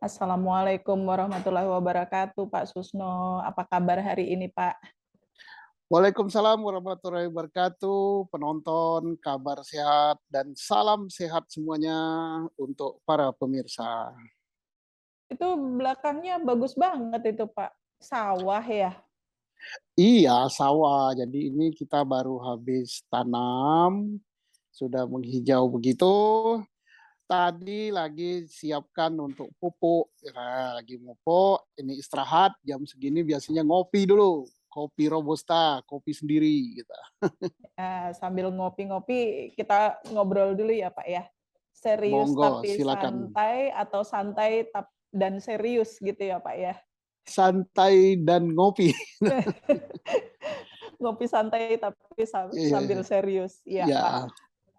Assalamualaikum warahmatullahi wabarakatuh, Pak Susno. Apa kabar hari ini, Pak? Waalaikumsalam warahmatullahi wabarakatuh, penonton, kabar sehat, dan salam sehat semuanya untuk para pemirsa. Itu belakangnya bagus banget itu, Pak. Sawah ya? Iya, sawah. Jadi ini kita baru habis tanam, sudah menghijau begitu. Tadi lagi siapkan untuk pupuk. Ya, lagi pupuk, ini istirahat. Jam segini biasanya ngopi dulu. Kopi Robusta, kopi sendiri gitu. Sambil ngopi-ngopi, kita ngobrol dulu ya, Pak ya. Serius Monggo, tapi silakan. santai atau santai dan serius gitu ya, Pak ya? Santai dan ngopi. Ngopi santai tapi sambil Iya, serius. Ya, Pak. iya,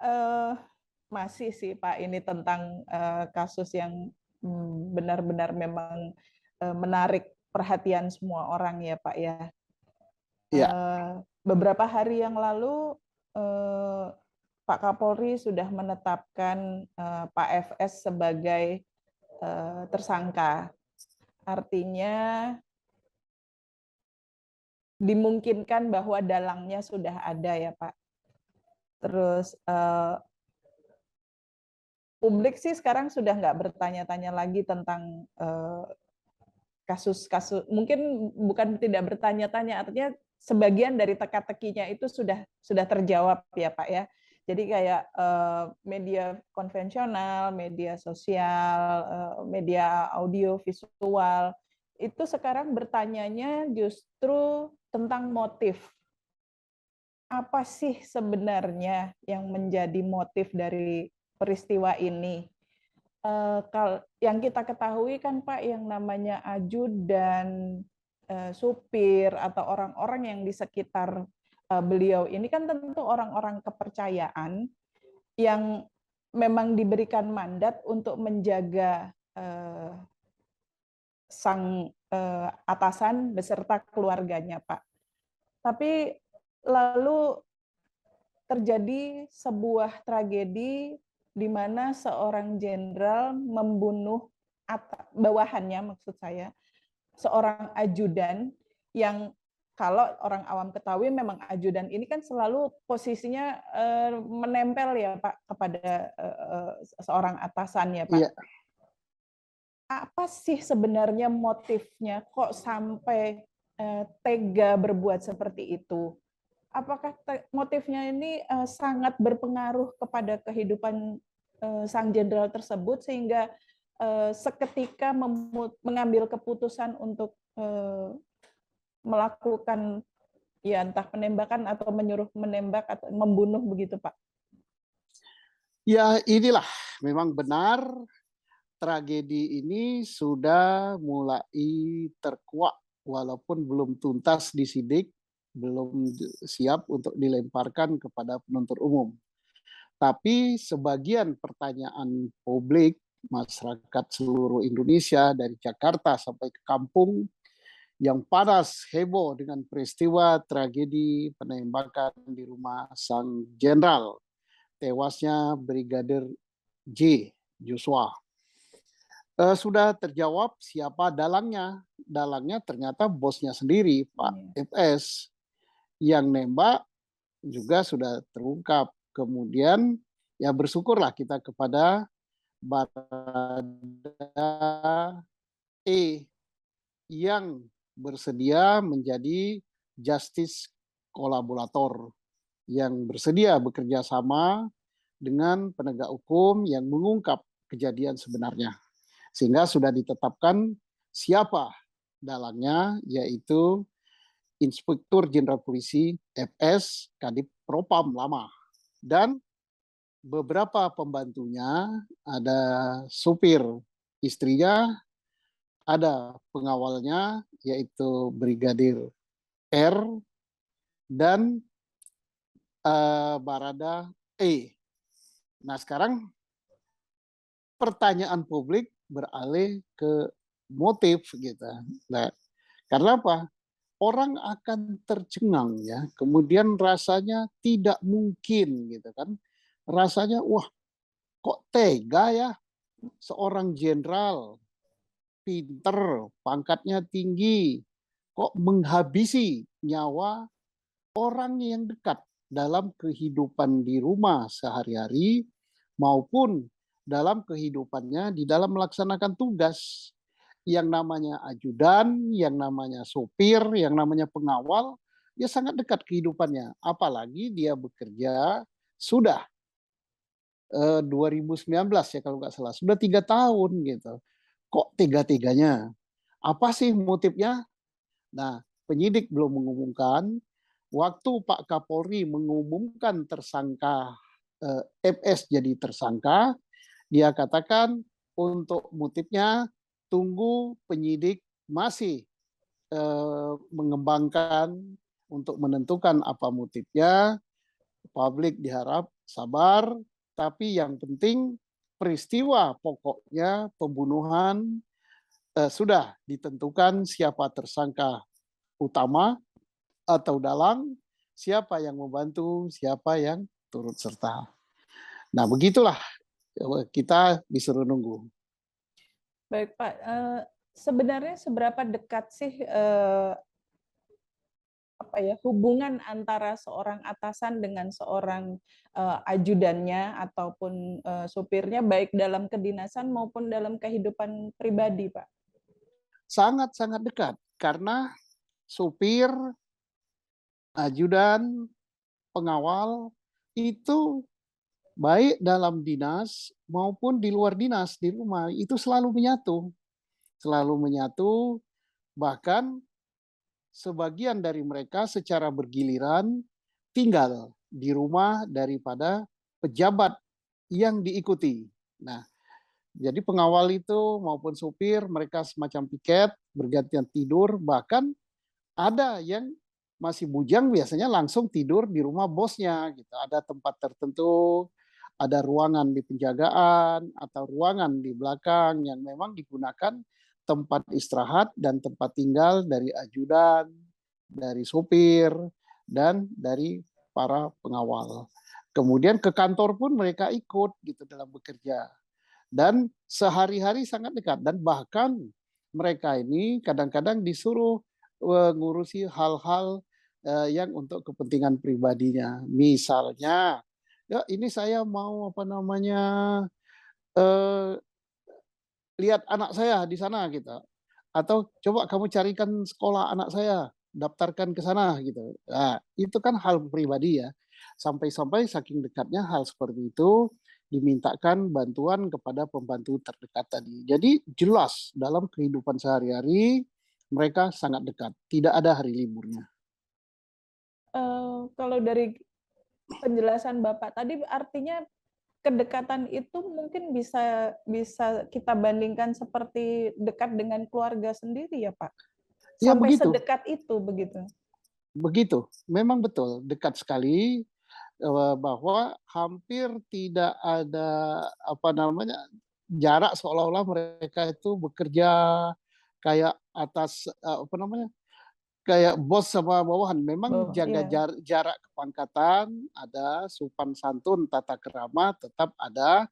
Eh, Masih sih, Pak, ini tentang kasus yang benar-benar memang menarik perhatian semua orang ya, Pak ya. iya, Beberapa hari yang lalu eh, Pak Kapolri sudah menetapkan Pak FS sebagai tersangka. Artinya dimungkinkan bahwa dalangnya sudah ada ya, Pak. Terus publik sih sekarang sudah nggak bertanya-tanya lagi tentang kasus-kasus, mungkin bukan tidak bertanya-tanya, artinya sebagian dari teka-tekinya itu sudah terjawab ya, Pak ya. Jadi kayak media konvensional, media sosial, media audio visual itu sekarang bertanyanya justru tentang motif. Apa sih sebenarnya yang menjadi motif dari peristiwa ini? Yang kita ketahui kan, Pak, yang namanya ajudan, supir, atau orang-orang yang di sekitar beliau ini kan tentu orang-orang kepercayaan yang memang diberikan mandat untuk menjaga sang atasan beserta keluarganya, Pak. Tapi lalu terjadi sebuah tragedi di mana seorang jenderal membunuh bawahannya, maksud saya, seorang ajudan yang kalau orang awam ketahui memang ajudan ini kan selalu posisinya menempel ya, Pak, kepada seorang atasan ya, Pak. iya. Apa sih sebenarnya motifnya kok sampai tega berbuat seperti itu? Apakah motifnya ini sangat berpengaruh kepada kehidupan sang jenderal tersebut sehingga seketika mengambil keputusan untuk melakukan ya entah penembakan atau menyuruh menembak atau membunuh begitu, Pak? Ya, inilah memang benar tragedi ini sudah mulai terkuak walaupun belum tuntas disidik, belum siap untuk dilemparkan kepada penuntut umum. Tapi sebagian pertanyaan publik masyarakat seluruh Indonesia dari Jakarta sampai ke kampung yang panas heboh dengan peristiwa tragedi penembakan di rumah sang jenderal tewasnya Brigadir J. Joshua. Sudah terjawab siapa dalangnya. Dalangnya ternyata bosnya sendiri, Pak Iya. FS. Yang nembak juga sudah terungkap. Kemudian ya bersyukurlah kita kepada Barada E yang bersedia menjadi justice kolaborator, yang bersedia bekerja sama dengan penegak hukum yang mengungkap kejadian sebenarnya. Sehingga sudah ditetapkan siapa dalangnya, yaitu Inspektur Jenderal Polisi FS Kadip Propam lama. Dan beberapa pembantunya, ada supir istrinya, ada pengawalnya yaitu Brigadir R dan Barada E. Nah sekarang pertanyaan publik beralih ke motif gitu. Nah, karena apa? Orang akan tercengang ya, kemudian rasanya tidak mungkin gitu kan. Rasanya wah kok tega ya seorang jenderal pinter, pangkatnya tinggi, kok menghabisi nyawa orang yang dekat dalam kehidupan di rumah sehari-hari maupun dalam kehidupannya di dalam melaksanakan tugas. Yang namanya ajudan, yang namanya sopir, yang namanya pengawal, ya sangat dekat kehidupannya. Apalagi dia bekerja sudah 2019 ya kalau nggak salah, sudah 3 tahun gitu. Kok tega-teganya? Apa sih motifnya? Nah, penyidik belum mengumumkan. Waktu Pak Kapolri mengumumkan tersangka MS jadi tersangka, dia katakan untuk motifnya tunggu penyidik masih mengembangkan untuk menentukan apa motifnya. Publik diharap sabar, tapi yang penting peristiwa pokoknya pembunuhan sudah ditentukan siapa tersangka utama atau dalang, siapa yang membantu, siapa yang turut serta. Nah, begitulah kita disuruh nunggu. Baik Pak, sebenarnya seberapa dekat sih hubungan antara seorang atasan dengan seorang ajudannya ataupun supirnya baik dalam kedinasan maupun dalam kehidupan pribadi, Pak? Sangat-sangat dekat karena supir, ajudan, pengawal itu baik dalam dinas maupun di luar dinas di rumah itu selalu menyatu, bahkan sebagian dari mereka secara bergiliran tinggal di rumah daripada pejabat yang diikuti. Nah, jadi pengawal itu maupun supir mereka semacam piket, bergantian tidur, bahkan ada yang masih bujang biasanya langsung tidur di rumah bosnya gitu. Ada tempat tertentu, ada ruangan di penjagaan atau ruangan di belakang yang memang digunakan tempat istirahat dan tempat tinggal dari ajudan, dari sopir, dan dari para pengawal. Kemudian ke kantor pun mereka ikut gitu dalam bekerja. Dan sehari-hari sangat dekat dan bahkan mereka ini kadang-kadang disuruh ngurusi hal-hal yang untuk kepentingan pribadinya. Misalnya, ya ini saya mau apa namanya eh, lihat anak saya di sana gitu. Atau coba kamu carikan sekolah anak saya, daftarkan ke sana gitu. Nah, itu kan hal pribadi ya. Sampai-sampai saking dekatnya hal seperti itu dimintakan bantuan kepada pembantu terdekat tadi. Jadi jelas dalam kehidupan sehari-hari mereka sangat dekat, tidak ada hari liburnya. Kalau dari penjelasan Bapak tadi artinya kedekatan itu mungkin bisa bisa kita bandingkan seperti dekat dengan keluarga sendiri ya, Pak? Ya Sampai begitu, sedekat itu begitu? begitu. Memang betul, dekat sekali bahwa hampir tidak ada apa namanya jarak seolah-olah mereka itu bekerja kayak atas apa namanya kayak bos sama bawahan. Memang Bahwa jaga iya. jarak kepangkatan ada, sopan santun, tata krama tetap ada,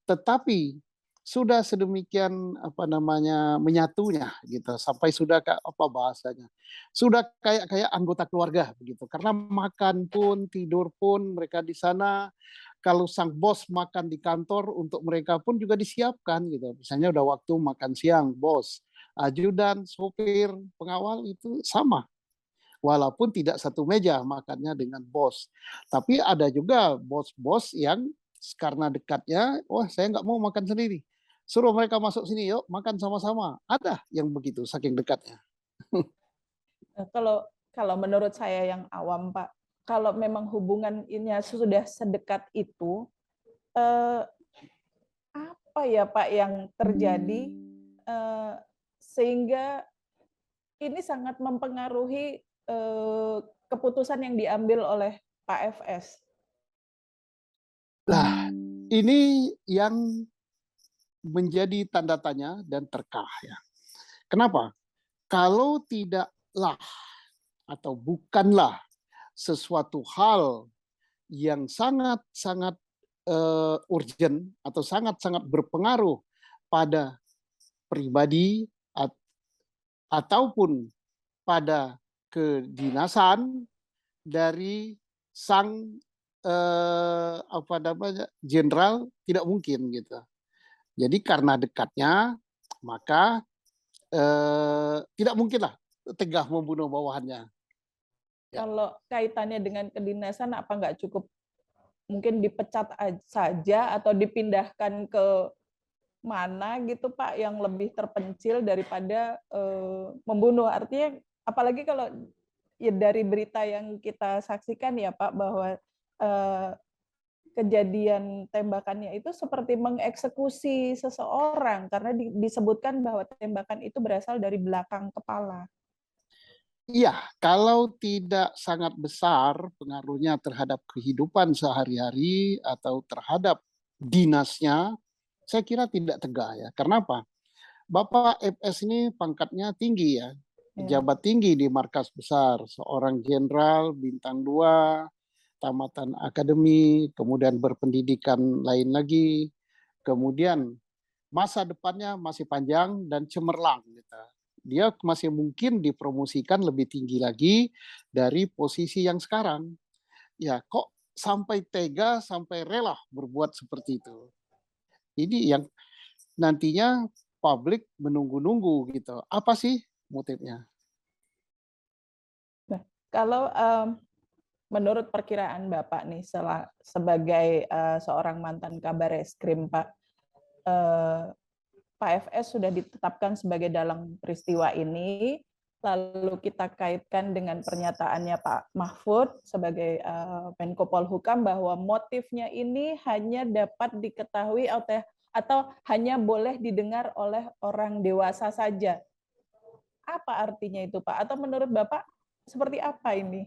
tetapi sudah sedemikian apa namanya menyatunya gitu sampai sudah apa bahasanya sudah kayak kayak anggota keluarga begitu karena makan pun tidur pun mereka di sana kalau sang bos makan di kantor untuk mereka pun juga disiapkan gitu misalnya udah waktu makan siang bos ajudan sopir pengawal itu sama walaupun tidak satu meja makannya dengan bos. Tapi ada juga bos-bos yang karena dekatnya, wah saya nggak mau makan sendiri. Suruh mereka masuk sini, yuk makan sama-sama. Ada yang begitu, saking dekatnya. Kalau kalau menurut saya yang awam, Pak, kalau memang hubungan ini sudah sedekat itu, eh, apa ya Pak yang terjadi sehingga ini sangat mempengaruhi keputusan yang diambil oleh Pak FS? Nah, ini yang menjadi tanda tanya dan terkah ya. Kenapa? Kalau tidaklah atau bukanlah sesuatu hal yang sangat-sangat urgent atau sangat-sangat berpengaruh pada pribadi ataupun pada kedinasan dari sang apa namanya jenderal, tidak mungkin gitu. Jadi karena dekatnya, maka tidak mungkinlah tegah membunuh bawahannya. Ya. Kalau kaitannya dengan kedinasan, apa nggak cukup mungkin dipecat saja atau dipindahkan ke mana gitu Pak yang lebih terpencil daripada membunuh? Artinya apalagi kalau ya dari berita yang kita saksikan ya Pak, bahwa kejadian tembakannya itu seperti mengeksekusi seseorang karena disebutkan bahwa tembakan itu berasal dari belakang kepala. Iya, kalau tidak sangat besar pengaruhnya terhadap kehidupan sehari-hari atau terhadap dinasnya, saya kira tidak tegak ya. Karena apa? Bapak FS ini pangkatnya tinggi ya, Ya. pejabat tinggi di markas besar, seorang jenderal bintang 2, tamatan akademi, kemudian berpendidikan lain lagi, kemudian masa depannya masih panjang dan cemerlang gitu. Dia masih mungkin dipromosikan lebih tinggi lagi dari posisi yang sekarang. Ya, kok sampai tega, sampai rela berbuat seperti itu. Ini yang nantinya publik menunggu-nunggu gitu. Apa sih motifnya? Nah, kalau menurut perkiraan Bapak nih sebagai seorang mantan kabar eskrim Pak, Pak FS sudah ditetapkan sebagai dalang peristiwa ini, lalu kita kaitkan dengan pernyataannya Pak Mahfud sebagai Menko Polhukam bahwa motifnya ini hanya dapat diketahui atau hanya boleh didengar oleh orang dewasa saja. Apa artinya itu Pak? Atau menurut Bapak seperti apa ini?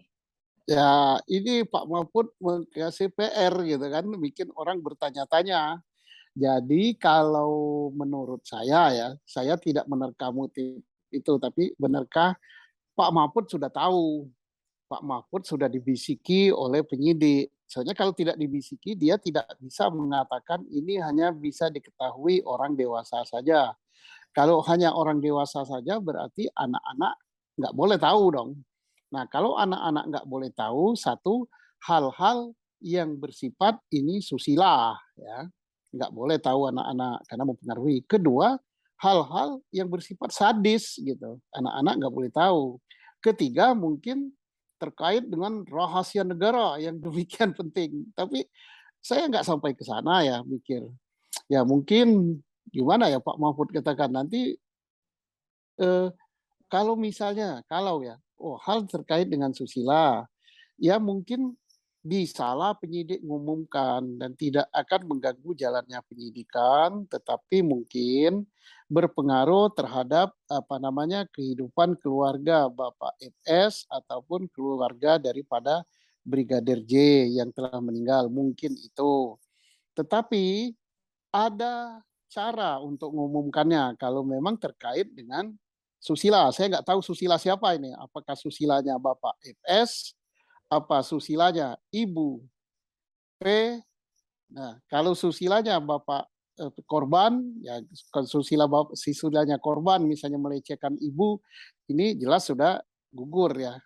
Ya, ini Pak Mahfud kasih PR gitu kan, bikin orang bertanya-tanya. Jadi kalau menurut saya ya, saya tidak menerka motif itu, tapi benarkah Pak Mahfud sudah tahu, Pak Mahfud sudah dibisiki oleh penyidik. Soalnya kalau tidak dibisiki, dia tidak bisa mengatakan ini hanya bisa diketahui orang dewasa saja. Kalau hanya orang dewasa saja, berarti anak-anak nggak boleh tahu dong. Nah, kalau anak-anak nggak boleh tahu, satu, hal-hal yang bersifat ini susila, ya. Nggak boleh tahu anak-anak karena mempengaruhi. Kedua, hal-hal yang bersifat sadis gitu. Anak-anak nggak boleh tahu. Ketiga, mungkin terkait dengan rahasia negara yang demikian penting. Tapi saya nggak sampai ke sana ya mikir. Ya mungkin gimana ya Pak Mahfud katakan nanti eh, kalau ya, oh hal terkait dengan susila, ya mungkin bisalah penyidik mengumumkan dan tidak akan mengganggu jalannya penyidikan, tetapi mungkin berpengaruh terhadap apa namanya kehidupan keluarga Bapak FS ataupun keluarga daripada Brigadir J yang telah meninggal, mungkin itu. Tetapi ada cara untuk mengumumkannya kalau memang terkait dengan susila. Saya nggak tahu susila siapa ini. Apakah susilanya Bapak FS, apa susilanya Ibu P. Nah, kalau susilanya Bapak korban, ya susila Bapak, susilanya korban misalnya melecehkan ibu, ini jelas sudah gugur ya.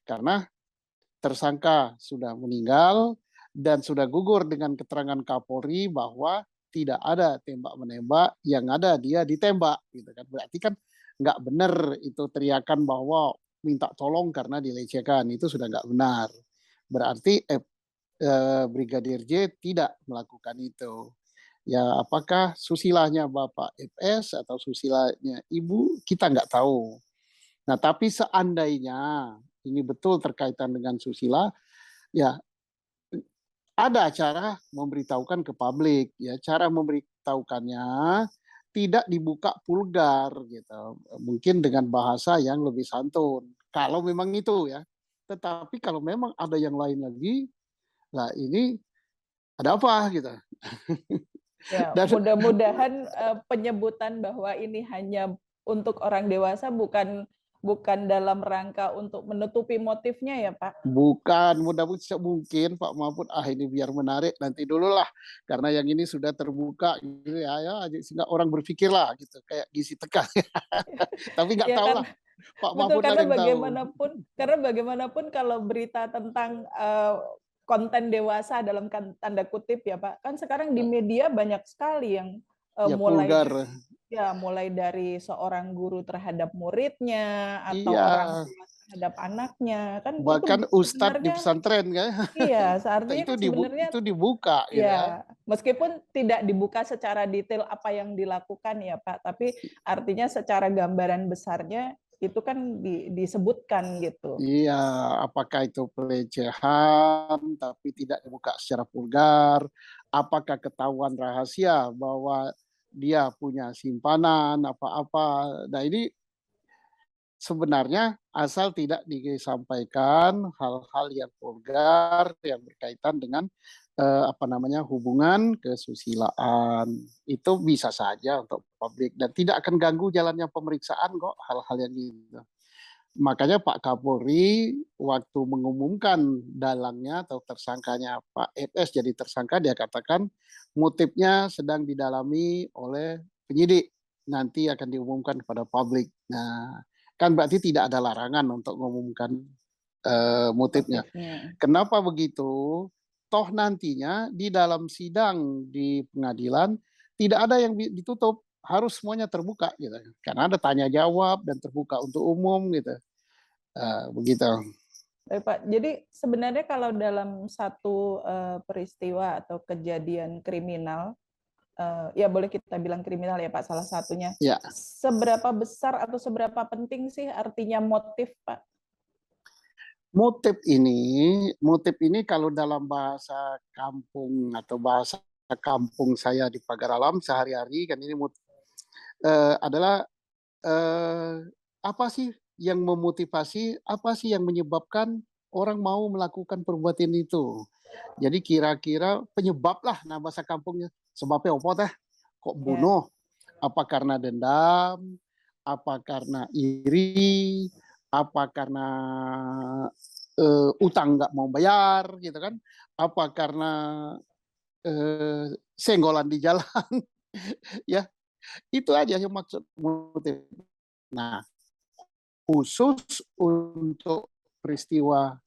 Karena tersangka sudah meninggal dan sudah gugur dengan keterangan Kapolri bahwa tidak ada tembak-menembak, yang ada dia ditembak gitu kan. Berarti kan nggak benar itu teriakan bahwa minta tolong karena dilecehkan, itu sudah nggak benar. Berarti Brigadir J tidak melakukan itu. Ya apakah susilanya Bapak FS atau susilanya Ibu, kita nggak tahu. Nah tapi seandainya ini betul terkaitan dengan susila, ya ada cara memberitahukan ke publik ya. Cara memberitahukannya tidak dibuka vulgar gitu. Mungkin dengan bahasa yang lebih santun. Kalau memang itu ya. Tetapi kalau memang ada yang lain lagi, lah ini ada apa gitu. Ya, Dan mudah-mudahan penyebutan bahwa ini hanya untuk orang dewasa bukan bukan dalam rangka untuk menutupi motifnya ya, Pak? Bukan, mudah-mudahan mungkin Pak Mahfud, ini biar menarik nanti dululah, karena yang ini sudah terbuka gitu ya, ya sehingga orang berpikirlah gitu, kayak gizi tekan. Tapi nggak Ya kan, tahulah, Pak betul, Mahfud lah yang tahu. karena bagaimanapun kalau berita tentang, konten dewasa dalam tanda kutip ya, Pak, kan sekarang di media banyak sekali yang, Ya vulgar. mulai dari seorang guru terhadap muridnya, atau Iya, orang tua terhadap anaknya, kan itu bahkan ustadz di sebenarnya pesantren kan, iya, seartinya kan sebenarnya itu dibuka gitu ya. ya, meskipun tidak dibuka secara detail apa yang dilakukan ya Pak, tapi artinya secara gambaran besarnya itu kan disebutkan gitu. Iya, apakah itu pelecehan tapi tidak dibuka secara vulgar, apakah ketahuan rahasia bahwa dia punya simpanan apa-apa. Nah, ini sebenarnya asal tidak disampaikan hal-hal yang vulgar yang berkaitan dengan hubungan kesusilaan. Itu bisa saja untuk publik dan tidak akan ganggu jalannya pemeriksaan kok hal-hal yang gitu. Makanya Pak Kapolri waktu mengumumkan dalangnya atau tersangkanya Pak FS jadi tersangka, dia katakan motifnya sedang didalami oleh penyidik, nanti akan diumumkan kepada publik. Nah, kan berarti tidak ada larangan untuk mengumumkan motifnya. Motifnya. Kenapa begitu? Toh nantinya di dalam sidang di pengadilan tidak ada yang ditutup, harus semuanya terbuka gitu. Karena ada tanya jawab dan terbuka untuk umum gitu. Begitu. Baik Pak, jadi sebenarnya kalau dalam satu peristiwa atau kejadian kriminal, ya boleh kita bilang kriminal ya Pak, salah satunya. Ya, Seberapa besar atau seberapa penting sih artinya motif Pak? motif ini kalau dalam bahasa kampung atau bahasa kampung saya di Pagar Alam sehari-hari kan ini adalah apa sih yang memotivasi, apa sih yang menyebabkan orang mau melakukan perbuatan itu. Jadi kira-kira penyebab lah, nah bahasa kampungnya. Sebabnya apa teh? Kok Ya. bunuh? Apa karena dendam? Apa karena iri? Apa karena utang nggak mau bayar gitu kan? Apa karena senggolan di jalan? Ya, itu aja yang maksud motif. Nah, khusus untuk peristiwa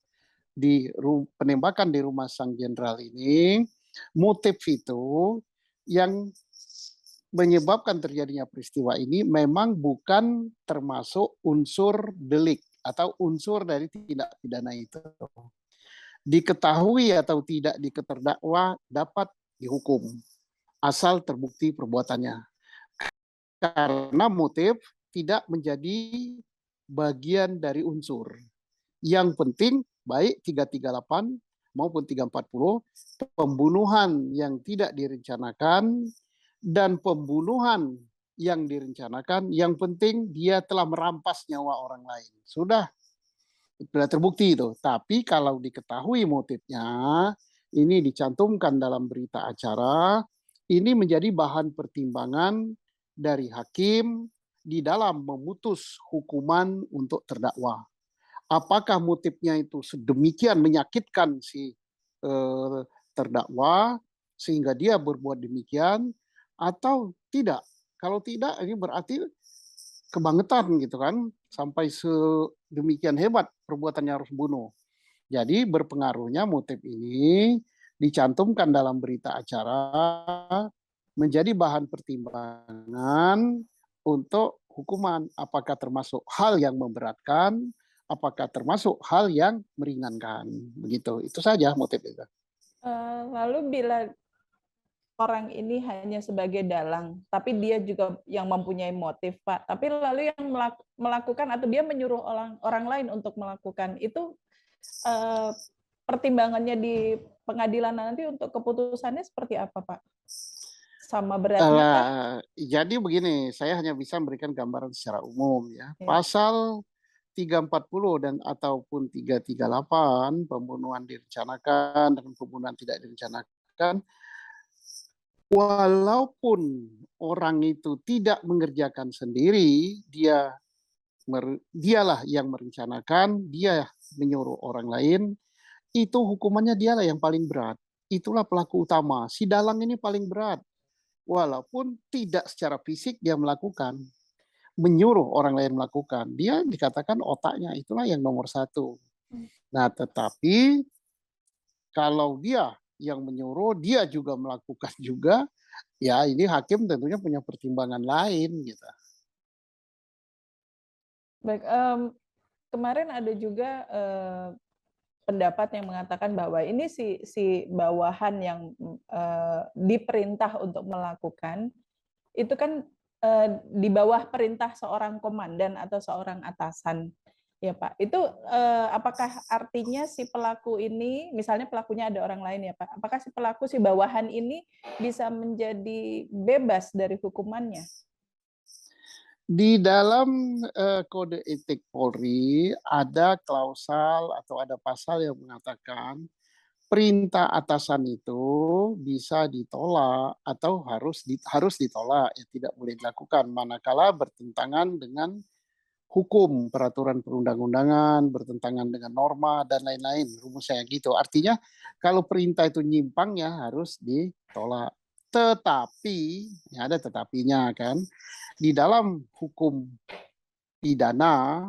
di penembakan di rumah sang jenderal ini, motif itu yang menyebabkan terjadinya peristiwa ini memang bukan termasuk unsur delik atau unsur dari tindak pidana itu. Diketahui atau tidak diketerdakwa dapat dihukum asal terbukti perbuatannya. Karena motif tidak menjadi bagian dari unsur. Yang penting baik 338 maupun 340 pembunuhan yang tidak direncanakan dan pembunuhan yang direncanakan, yang penting dia telah merampas nyawa orang lain. Sudah terbukti itu. Tapi kalau diketahui motifnya, ini dicantumkan dalam berita acara, ini menjadi bahan pertimbangan dari hakim di dalam memutus hukuman untuk terdakwa. Apakah motifnya itu sedemikian menyakitkan si terdakwa sehingga dia berbuat demikian atau tidak? Kalau tidak, ini berarti kebangetan gitu kan, sampai sedemikian hebat perbuatannya harus bunuh. Jadi berpengaruhnya motif ini dicantumkan dalam berita acara menjadi bahan pertimbangan untuk hukuman. Apakah termasuk hal yang memberatkan, apakah termasuk hal yang meringankan. Begitu, itu saja motif itu. Lalu bila orang ini hanya sebagai dalang, tapi dia juga yang mempunyai motif, Pak. Tapi lalu yang melakukan atau dia menyuruh orang lain untuk melakukan itu, pertimbangannya di pengadilan nanti untuk keputusannya seperti apa, Pak? Sama beratnya kah? Jadi begini, saya hanya bisa memberikan gambaran secara umum ya. Ya. Pasal 340 dan ataupun 338 pembunuhan direncanakan dan pembunuhan tidak direncanakan, walaupun orang itu tidak mengerjakan sendiri, dia dialah yang merencanakan, dia menyuruh orang lain, itu hukumannya dialah yang paling berat. Itulah pelaku utama. Si dalang ini paling berat. Walaupun tidak secara fisik dia melakukan, menyuruh orang lain melakukan. Dia dikatakan otaknya, itulah yang nomor satu. Nah, tetapi kalau dia yang menyuruh, dia juga melakukan juga, ya ini hakim tentunya punya pertimbangan lain gitu. Baik, kemarin ada juga pendapat yang mengatakan bahwa ini si bawahan yang diperintah untuk melakukan itu kan di bawah perintah seorang komandan atau seorang atasan, ya Pak. Itu apakah artinya si pelaku ini, misalnya pelakunya ada orang lain ya Pak, apakah si pelaku, si bawahan ini bisa menjadi bebas dari hukumannya? Di dalam kode etik Polri ada klausal atau ada pasal yang mengatakan perintah atasan itu bisa ditolak atau harus ditolak, ya tidak boleh dilakukan manakala bertentangan dengan hukum, peraturan perundang-undangan, bertentangan dengan norma dan lain-lain, rumusnya gitu. Artinya kalau perintah itu nyimpang ya harus ditolak. Tetapi, ya ada tetapinya kan, di dalam hukum pidana,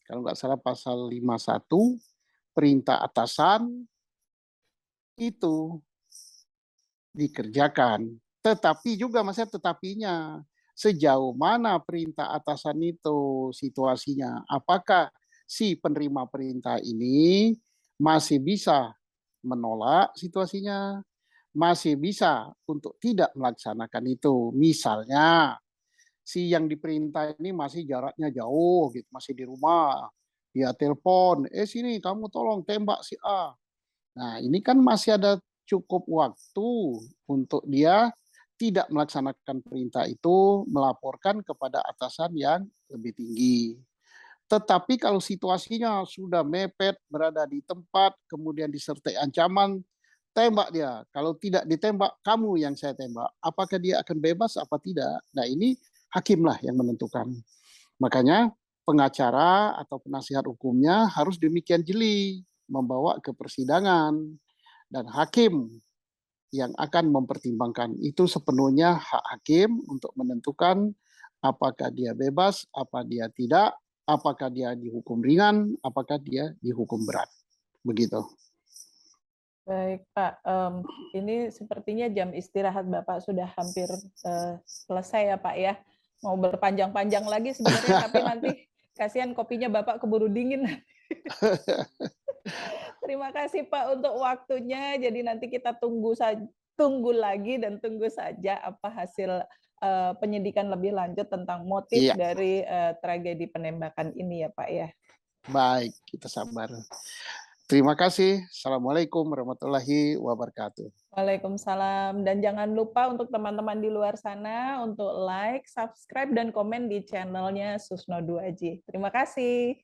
kalau nggak salah pasal 51, perintah atasan itu dikerjakan. Tetapi juga masih tetapinya, sejauh mana perintah atasan itu situasinya. Apakah si penerima perintah ini masih bisa menolak situasinya, masih bisa untuk tidak melaksanakan itu. Misalnya, si yang diperintah ini masih jaraknya jauh, gitu, masih di rumah, dia telepon, sini kamu tolong tembak si A. Nah, ini kan masih ada cukup waktu untuk dia tidak melaksanakan perintah itu, melaporkan kepada atasan yang lebih tinggi. Tetapi kalau situasinya sudah mepet, berada di tempat, kemudian disertai ancaman, tembak dia. Kalau tidak ditembak, kamu yang saya tembak. Apakah dia akan bebas apa tidak? Nah, ini hakimlah yang menentukan. Makanya pengacara atau penasihat hukumnya harus demikian jeli membawa ke persidangan, dan hakim yang akan mempertimbangkan. Itu sepenuhnya hak hakim untuk menentukan apakah dia bebas, apa dia tidak, apakah dia dihukum ringan, apakah dia dihukum berat. Begitu. Baik Pak, ini sepertinya jam istirahat Bapak sudah hampir selesai ya Pak ya. Mau berpanjang-panjang lagi sebenarnya, tapi nanti kasihan kopinya Bapak keburu dingin. Terima kasih Pak untuk waktunya. Jadi nanti kita tunggu lagi dan tunggu saja apa hasil penyidikan lebih lanjut tentang motif Iya, dari tragedi penembakan ini ya Pak ya. baik, kita sabar. Terima kasih. Assalamualaikum warahmatullahi wabarakatuh. Waalaikumsalam. Dan jangan lupa untuk teman-teman di luar sana untuk like, subscribe, dan komen di channelnya Susno 2J. Terima kasih.